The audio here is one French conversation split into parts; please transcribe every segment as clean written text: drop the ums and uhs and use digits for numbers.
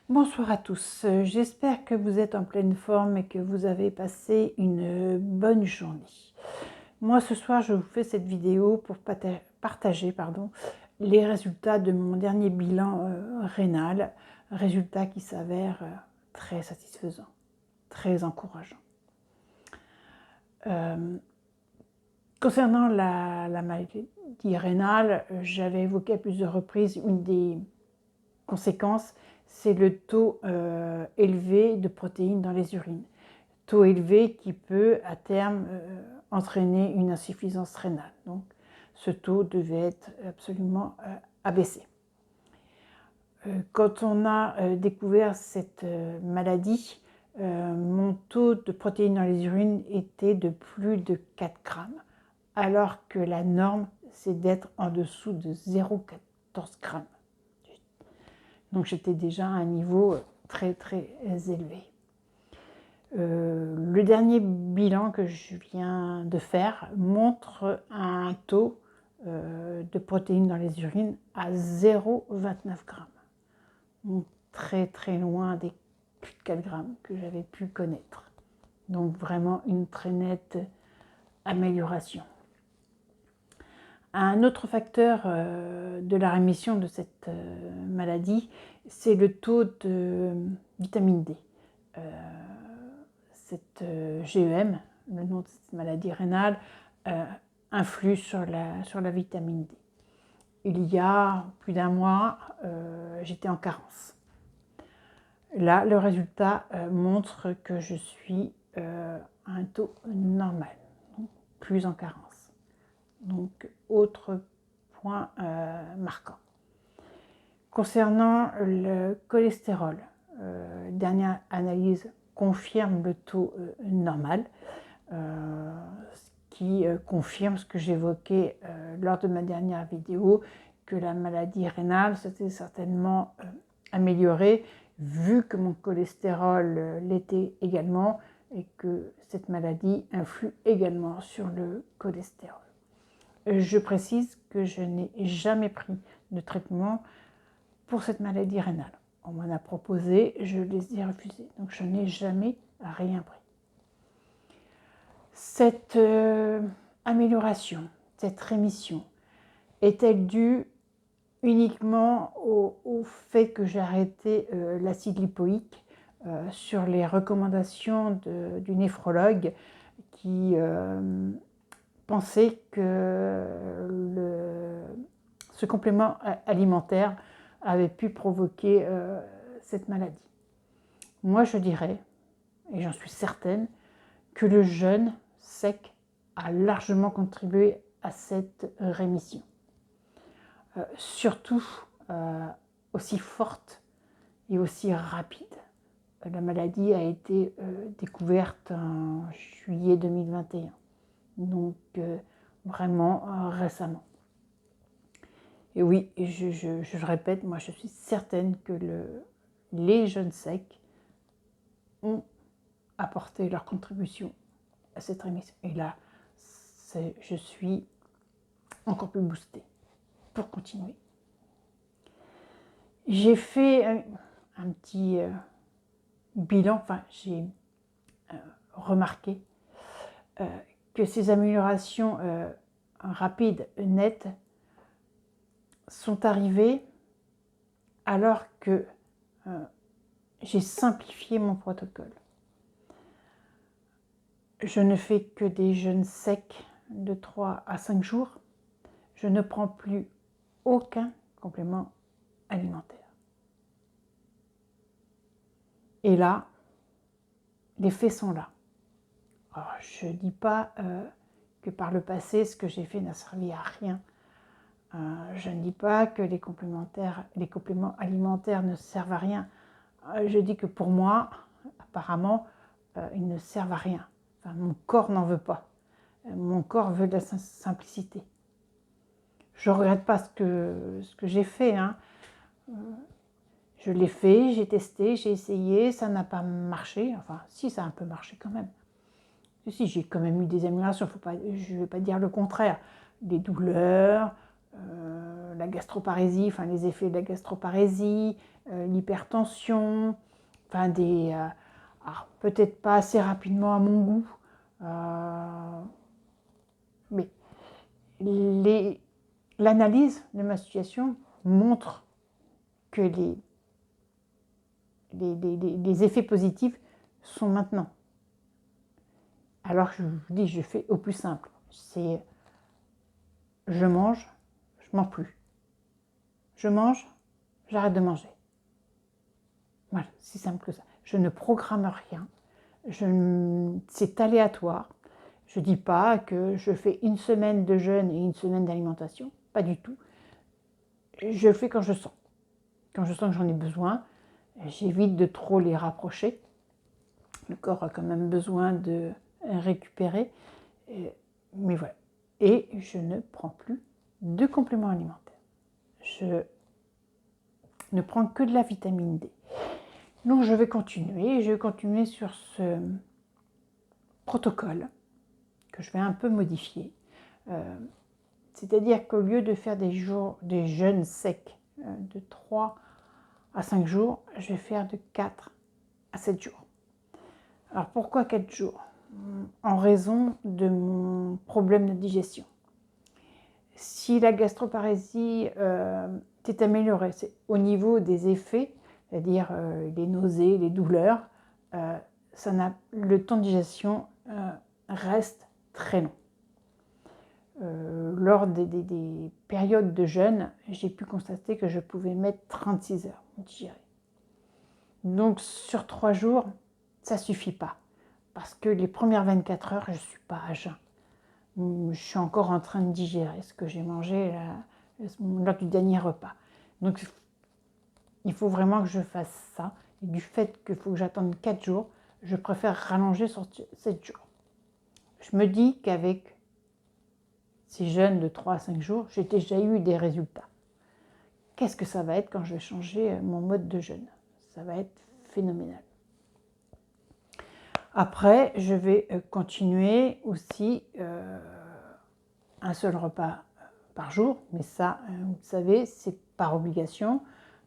Bonsoir à tous, j'espère que vous êtes en pleine forme et que vous avez passé une bonne journée. Moi ce soir je vous fais cette vidéo pour partager les résultats de mon dernier bilan rénal, résultats qui s'avèrent très satisfaisants, très encourageants. Concernant la maladie rénale, j'avais évoqué à plusieurs reprises une des conséquences, c'est le taux élevé de protéines dans les urines. Taux élevé qui peut à terme entraîner une insuffisance rénale. Donc ce taux devait être absolument abaissé. Quand on a découvert cette maladie, mon taux de protéines dans les urines était de plus de 4 grammes, alors que la norme c'est d'être en dessous de 0,14 grammes. Donc j'étais déjà à un niveau très élevé. Le dernier bilan que je viens de faire montre un taux de protéines dans les urines à 0,29 grammes. Donc très loin des plus de 4 grammes que j'avais pu connaître. Donc vraiment une très nette amélioration. Un autre facteur de la rémission de cette maladie, c'est le taux de vitamine D. Cette GEM, le nom de cette maladie rénale, influe sur la vitamine D. Il y a plus d'un mois, j'étais en carence. Là, le résultat montre que je suis à un taux normal, donc plus en carence. Donc, autre point marquant. Concernant le cholestérol, dernière analyse confirme le taux normal, ce qui confirme ce que j'évoquais lors de ma dernière vidéo, que la maladie rénale s'était certainement améliorée, vu que mon cholestérol l'était également, et que cette maladie influe également sur le cholestérol. Je précise que je n'ai jamais pris de traitement pour cette maladie rénale. On m'en a proposé, je les ai refusés. Donc je n'ai jamais rien pris. Cette amélioration, cette rémission, est-elle due uniquement au fait que j'ai arrêté l'acide lipoïque sur les recommandations du néphrologue qui pensait que ce complément alimentaire avait pu provoquer cette maladie. Moi, je dirais, et j'en suis certaine, que le jeûne sec a largement contribué à cette rémission. Surtout aussi forte et aussi rapide. La maladie a été découverte en juillet 2021. Donc vraiment récemment. Et oui, je répète, moi je suis certaine que les jeûnes secs ont apporté leur contribution à cette rémission. Et là, je suis encore plus boostée pour continuer. J'ai fait un petit bilan, enfin j'ai remarqué que ces améliorations rapides, nettes, sont arrivées alors que j'ai simplifié mon protocole. Je ne fais que des jeûnes secs de 3 à 5 jours. Je ne prends plus aucun complément alimentaire. Et là, les faits sont là. Alors, je ne dis pas que par le passé, ce que j'ai fait n'a servi à rien. Je ne dis pas que les compléments alimentaires ne servent à rien. Je dis que pour moi, apparemment, ils ne servent à rien. Enfin, mon corps n'en veut pas. Mon corps veut de la simplicité. Je ne regrette pas ce que j'ai fait. Hein. Je l'ai fait, j'ai testé, j'ai essayé, ça n'a pas marché. Enfin, si, ça a un peu marché quand même. Si, j'ai quand même eu des améliorations, je ne vais pas dire le contraire. Des douleurs, la gastroparésie, enfin les effets de la gastroparésie, l'hypertension, enfin alors, peut-être pas assez rapidement à mon goût, mais l'analyse de ma situation montre que les effets positifs sont maintenant. Alors je vous dis, je fais au plus simple. C'est je mange plus. Je mange, j'arrête de manger. Voilà, si simple que ça. Je ne programme rien. C'est aléatoire. Je ne dis pas que je fais une semaine de jeûne et une semaine d'alimentation. Pas du tout. Je le fais quand je sens. Quand je sens que j'en ai besoin, j'évite de trop les rapprocher. Le corps a quand même besoin de récupérer. Mais voilà. Et je ne prends plus de compléments alimentaires. Je ne prends que de la vitamine D. Donc je vais continuer sur ce protocole que je vais un peu modifier. C'est-à-dire qu'au lieu de faire des jeûnes secs de 3 à 5 jours, je vais faire de 4 à 7 jours. Alors pourquoi 4 jours? En raison de mon problème de digestion. Si la gastroparésie s'est améliorée, c'est au niveau des effets, c'est-à-dire les nausées, les douleurs, le temps de digestion reste très long. Lors des périodes de jeûne, j'ai pu constater que je pouvais mettre 36 heures pour digérer. Donc sur 3 jours, ça ne suffit pas. Parce que les premières 24 heures, je ne suis pas à jeun. Je suis encore en train de digérer ce que j'ai mangé lors du dernier repas. Donc il faut vraiment que je fasse ça. Et du fait qu'il faut que j'attende 4 jours, je préfère rallonger sur 7 jours. Je me dis qu'avec ces jeûnes de 3 à 5 jours, j'ai déjà eu des résultats. Qu'est-ce que ça va être quand je vais changer mon mode de jeûne? Ça va être phénoménal. Après, je vais continuer aussi un seul repas par jour, mais ça, vous savez, c'est par obligation.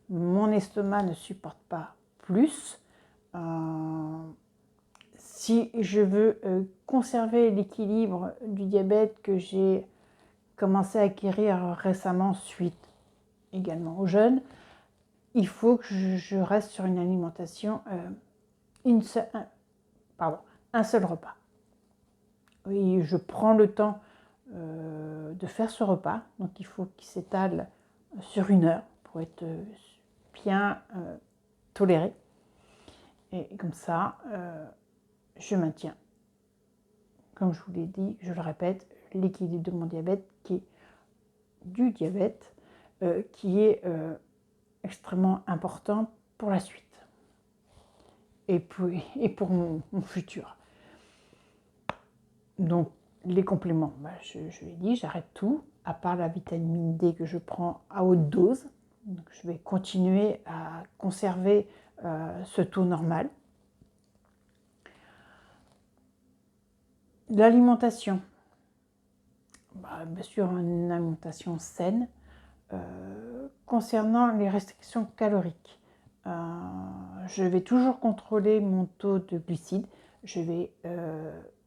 Mon estomac ne supporte pas plus. Si je veux conserver l'équilibre du diabète que j'ai commencé à acquérir récemment suite également au jeûne, il faut que je reste sur une alimentation, un seul repas. Oui, je prends le temps de faire ce repas, donc il faut qu'il s'étale sur 1 heure pour être bien toléré. Et comme ça, je maintiens, comme je vous l'ai dit, je le répète, l'équilibre de mon diabète, qui est extrêmement important pour la suite et pour mon futur. Donc les compléments, je l'ai dit, j'arrête tout, à part la vitamine D que je prends à haute dose. Donc, je vais continuer à conserver ce taux normal. L'alimentation, bien sûr une alimentation saine. Concernant les restrictions caloriques, je vais toujours contrôler mon taux de glucides. Je vais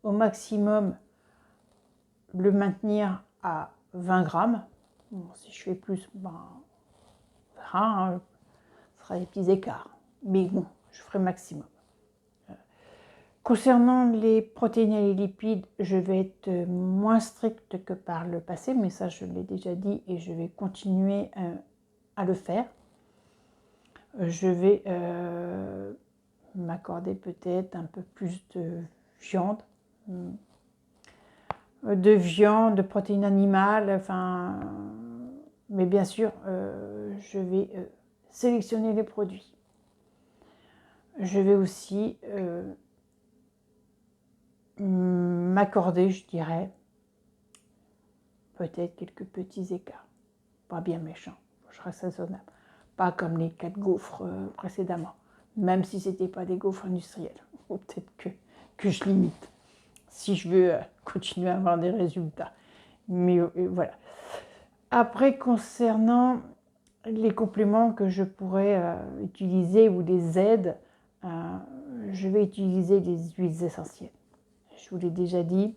au maximum le maintenir à 20 grammes. Bon, si je fais plus, on verra, ce sera des petits écarts. Mais bon, je ferai maximum. Concernant les protéines et les lipides, je vais être moins stricte que par le passé, mais ça je l'ai déjà dit et je vais continuer à le faire. Je vais m'accorder peut-être un peu plus de viande, de protéines animales, enfin, mais bien sûr, je vais sélectionner les produits. Je vais aussi m'accorder, je dirais, peut-être quelques petits écarts. Pas bien méchants, je reste raisonnable. Pas comme les 4 gaufres précédemment, même si ce n'étaient pas des gaufres industrielles. Ou peut-être que je limite, si je veux continuer à avoir des résultats. Mais voilà. Après, concernant les compléments que je pourrais utiliser ou des aides, je vais utiliser des huiles essentielles. Je vous l'ai déjà dit,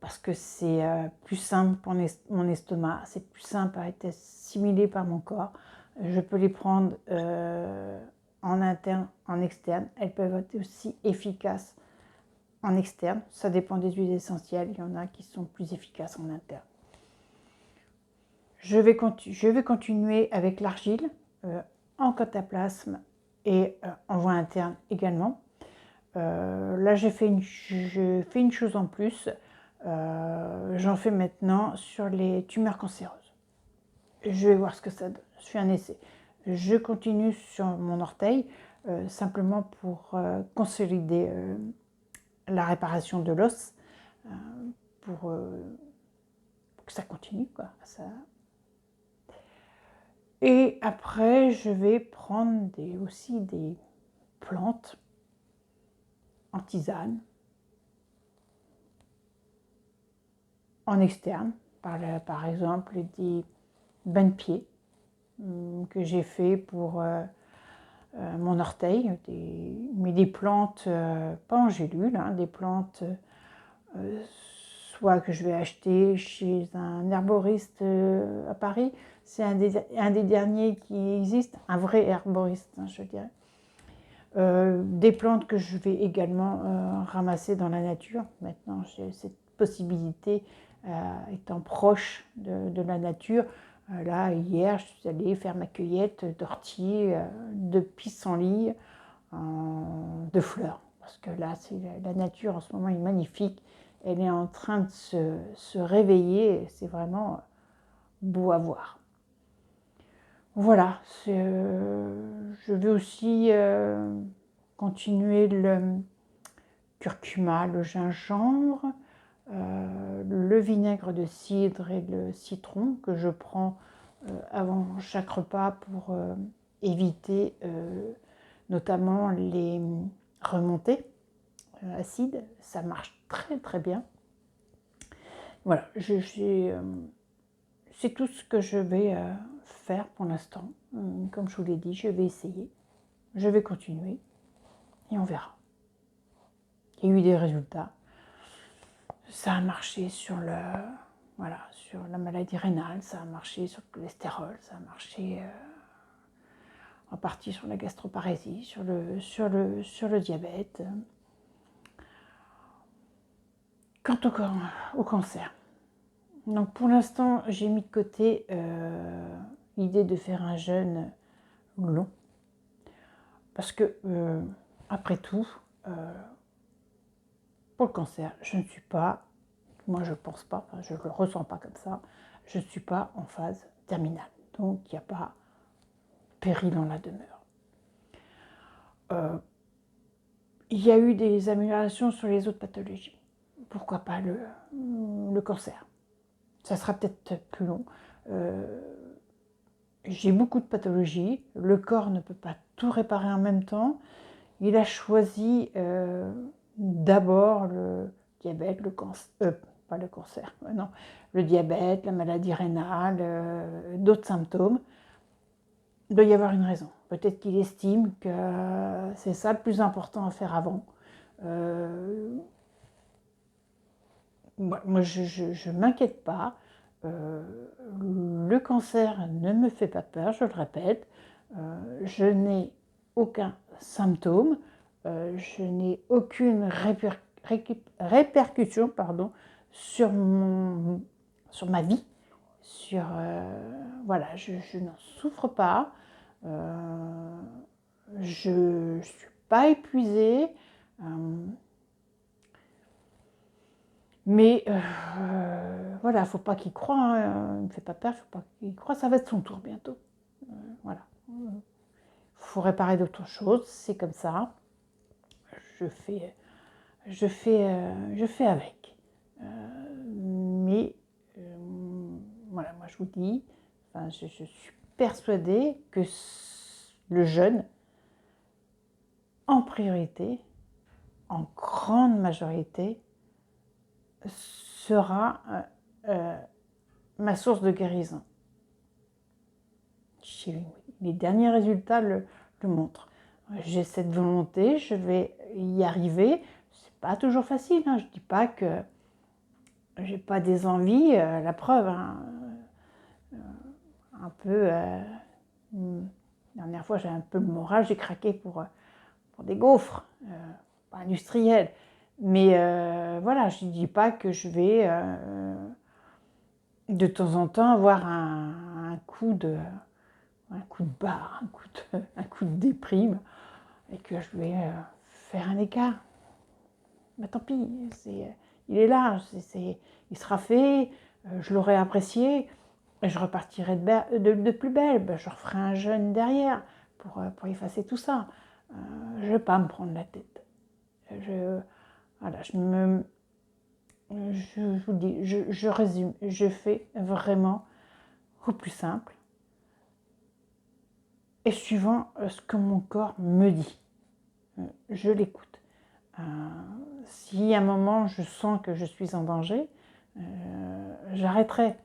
parce que c'est plus simple pour mon estomac, c'est plus simple à être assimilé par mon corps. Je peux les prendre en interne, en externe. Elles peuvent être aussi efficaces en externe. Ça dépend des huiles essentielles. Il y en a qui sont plus efficaces en interne. Je vais continuer avec l'argile en cataplasme et en voie interne également. Là, je fais une chose en plus. J'en fais maintenant sur les tumeurs cancéreuses. Je vais voir ce que ça donne. Je fais un essai. Je continue sur mon orteil, simplement pour consolider la réparation de l'os, pour que ça continue, quoi. Et après, je vais prendre aussi des plantes en tisane, en externe, par exemple des bains de pieds que j'ai fait pour mon orteil, mais des plantes, pas en gélule, hein, des plantes soit que je vais acheter chez un herboriste à Paris, c'est un des derniers qui existe, un vrai herboriste, hein, je dirais. Des plantes que je vais également ramasser dans la nature. Maintenant, j'ai cette possibilité, étant proche de la nature. Là, hier, je suis allée faire ma cueillette d'ortie, de pissenlit, de fleurs. Parce que là, la nature en ce moment est magnifique. Elle est en train de se réveiller. C'est vraiment beau à voir. Voilà, je vais aussi continuer le curcuma, le gingembre, le vinaigre de cidre et le citron que je prends avant chaque repas pour éviter notamment les remontées acides. Ça marche très très bien. Voilà, c'est tout ce que je vais faire pour l'instant. Comme je vous l'ai dit, je vais essayer. Je vais continuer et on verra. Il y a eu des résultats. Ça a marché sur sur la maladie rénale, ça a marché sur le cholestérol, ça a marché en partie sur la gastroparésie, sur le diabète. Quant au cancer. Donc pour l'instant, j'ai mis de côté l'idée de faire un jeûne long. Parce que, après tout, pour le cancer, je ne suis pas, moi je ne pense pas, enfin, je ne le ressens pas comme ça, je ne suis pas en phase terminale. Donc il n'y a pas péril en la demeure. Il y a eu des améliorations sur les autres pathologies. Pourquoi pas le cancer? Ça sera peut-être plus long. J'ai beaucoup de pathologies. Le corps ne peut pas tout réparer en même temps. Il a choisi d'abord le diabète, pas le cancer, non, le diabète, la maladie rénale, d'autres symptômes. Il doit y avoir une raison. Peut-être qu'il estime que c'est ça le plus important à faire avant. Moi, je ne m'inquiète pas. Le cancer ne me fait pas peur, je le répète. Je n'ai aucun symptôme. Je n'ai aucune répercussion sur ma vie. Voilà, je n'en souffre pas. Je ne suis pas épuisée. Mais voilà, il ne faut pas qu'il croie, hein, il ne me fait pas peur, il ne faut pas qu'il croie, ça va être son tour bientôt. Voilà. Il faut réparer d'autres choses, c'est comme ça. Je fais avec. Mais voilà, moi je vous dis, enfin, je suis persuadée que le jeûne, en priorité, en grande majorité, sera ma source de guérison. Les derniers résultats le montrent. J'ai cette volonté, je vais y arriver. C'est pas toujours facile, hein. Je dis pas que j'ai pas des envies, la preuve, hein. Un peu, la dernière fois j'ai un peu le moral, j'ai craqué pour des gaufres, pas industriels. Mais voilà, je ne dis pas que je vais de temps en temps avoir un coup de barre, un coup de déprime, et que je vais faire un écart. Mais tant pis, il est là, il sera fait, je l'aurai apprécié, et je repartirai de plus belle. Ben, je referai un jeûne derrière pour effacer tout ça. Je ne vais pas me prendre la tête. Voilà, je vous dis, je résume, je fais vraiment au plus simple et suivant ce que mon corps me dit. Je l'écoute. Si à un moment je sens que je suis en danger, j'arrêterai.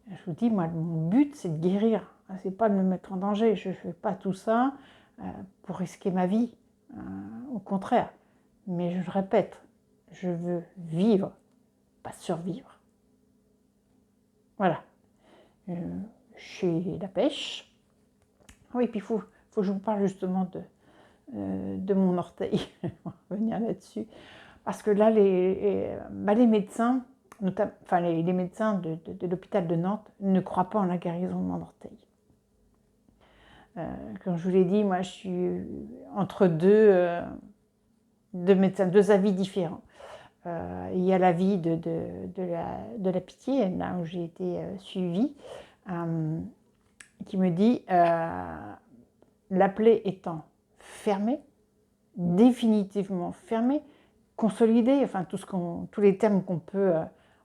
Je vous dis, moi, mon but, c'est de guérir. C'est pas de me mettre en danger. Je ne fais pas tout ça pour risquer ma vie. Au contraire. Mais je le répète, je veux vivre, pas survivre. Voilà. Chez la pêche. Oui, puis il faut que je vous parle justement de mon orteil. On va revenir là-dessus. Parce que là, les médecins, les médecins de l'hôpital de Nantes ne croient pas en la guérison de mon orteil. Comme je vous l'ai dit, moi je suis entre deux médecins, deux avis différents. Il y a l'avis de la Pitié, là où j'ai été suivie, qui me dit la plaie étant fermée, définitivement fermée, consolidée, enfin tous les termes qu'on peut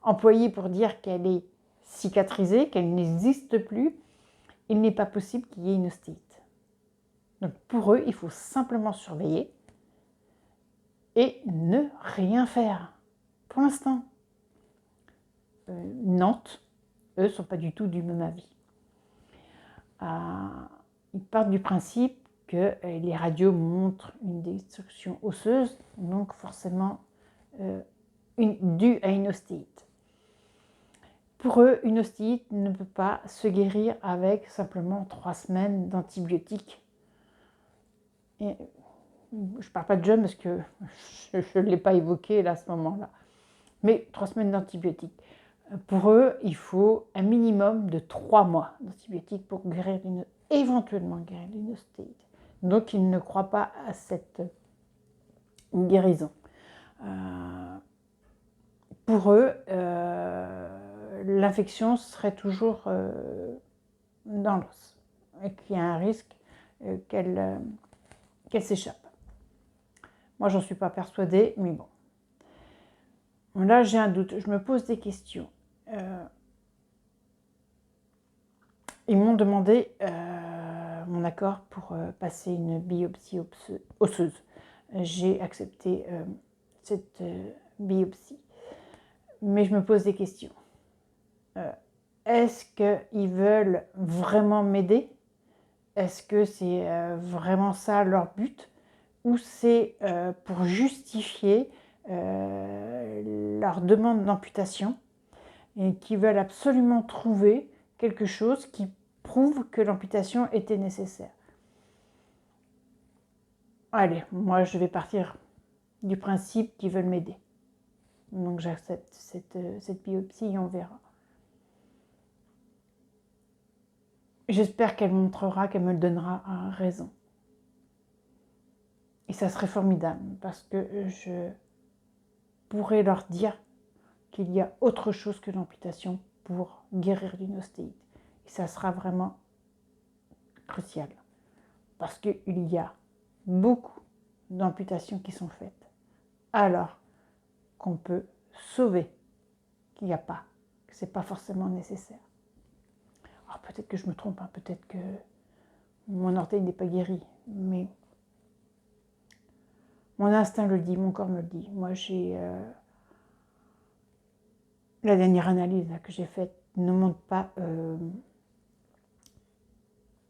employer pour dire qu'elle est cicatrisée, qu'elle n'existe plus, il n'est pas possible qu'il y ait une ostéite. Donc pour eux, il faut simplement surveiller et ne rien faire. Pour l'instant, Nantes, eux, ne sont pas du tout du même avis. Ils partent du principe que les radios montrent une destruction osseuse, donc forcément due à une ostéite. Pour eux, une ostéite ne peut pas se guérir avec simplement 3 semaines d'antibiotiques. Et je ne parle pas de jeûne parce que je ne l'ai pas évoqué là, à ce moment-là. Mais 3 semaines d'antibiotiques. Pour eux, il faut un minimum de 3 mois d'antibiotiques pour éventuellement guérir d'une ostéite. Donc, ils ne croient pas à cette guérison. Pour eux, l'infection serait toujours dans l'os et qu'il y a un risque qu'elle s'échappe. Moi, j'en suis pas persuadée, mais bon. Là, j'ai un doute, je me pose des questions. Ils m'ont demandé mon accord pour passer une biopsie osseuse. J'ai accepté cette biopsie. Mais je me pose des questions. Est-ce qu'ils veulent vraiment m'aider? Est-ce que c'est vraiment ça leur but? Ou c'est pour justifier leur demande d'amputation et qu'ils veulent absolument trouver quelque chose qui prouve que l'amputation était nécessaire? Allez, moi je vais partir du principe qu'ils veulent m'aider. Donc j'accepte cette biopsie et on verra. J'espère qu'elle montrera, qu'elle me donnera raison. Et ça serait formidable parce que je pourrais leur dire qu'il y a autre chose que l'amputation pour guérir d'une ostéite. Et ça sera vraiment crucial parce qu'il y a beaucoup d'amputations qui sont faites alors qu'on peut sauver, qu'il n'y a pas, que ce n'est pas forcément nécessaire. Alors peut-être que je me trompe, hein, peut-être que mon orteil n'est pas guéri, mais mon instinct le dit, mon corps me le dit. Moi, j'ai la dernière analyse là, que j'ai faite ne montre pas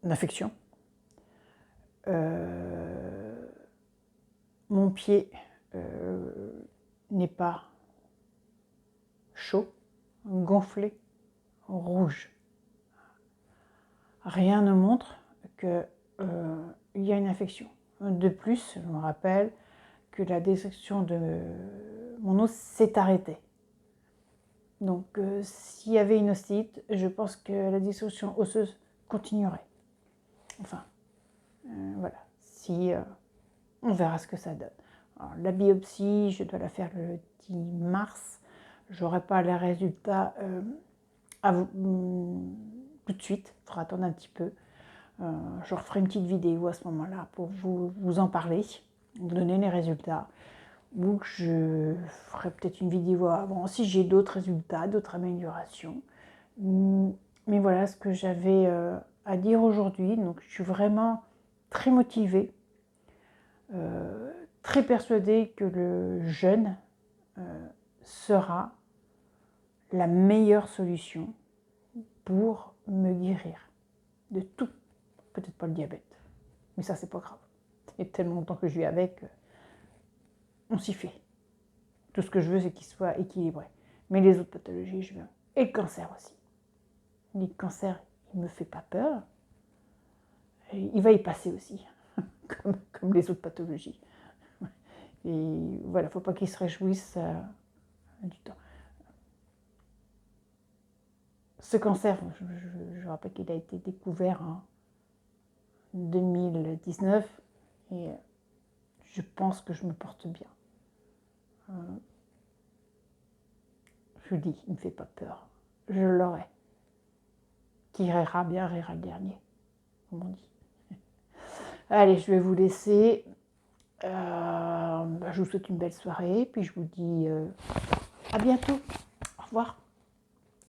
d'infection. Mon pied n'est pas chaud, gonflé, rouge. Rien ne montre qu'il y a une infection. De plus, je me rappelle que la destruction de mon os s'est arrêtée. Donc, s'il y avait une ostite, je pense que la destruction osseuse continuerait. Enfin, voilà. Si, on verra ce que ça donne. Alors, la biopsie, je dois la faire le 10 mars. Je n'aurai pas les résultats tout de suite. Il faudra attendre un petit peu. Je referai une petite vidéo à ce moment-là pour vous en parler, vous donner les résultats. Ou je ferai peut-être une vidéo avant si j'ai d'autres résultats, d'autres améliorations. Mais voilà ce que j'avais à dire aujourd'hui. Donc je suis vraiment très motivée, très persuadée que le jeûne sera la meilleure solution pour me guérir de tout. Peut-être pas le diabète, mais ça c'est pas grave. Il y a tellement longtemps que je vis avec, on s'y fait. Tout ce que je veux, c'est qu'il soit équilibré. Mais les autres pathologies, je veux. Et le cancer aussi. Le cancer, il ne me fait pas peur. Et il va y passer aussi, comme les autres pathologies. Et voilà, il ne faut pas qu'il se réjouisse du temps. Ce cancer, je rappelle qu'il a été découvert en 2019 et je pense que je me porte bien. Je vous dis, il ne me fait pas peur. Je l'aurai. Qui rira bien, rira le dernier, comme on dit. Allez, je vais vous laisser. Je vous souhaite une belle soirée, puis je vous dis à bientôt. Au revoir.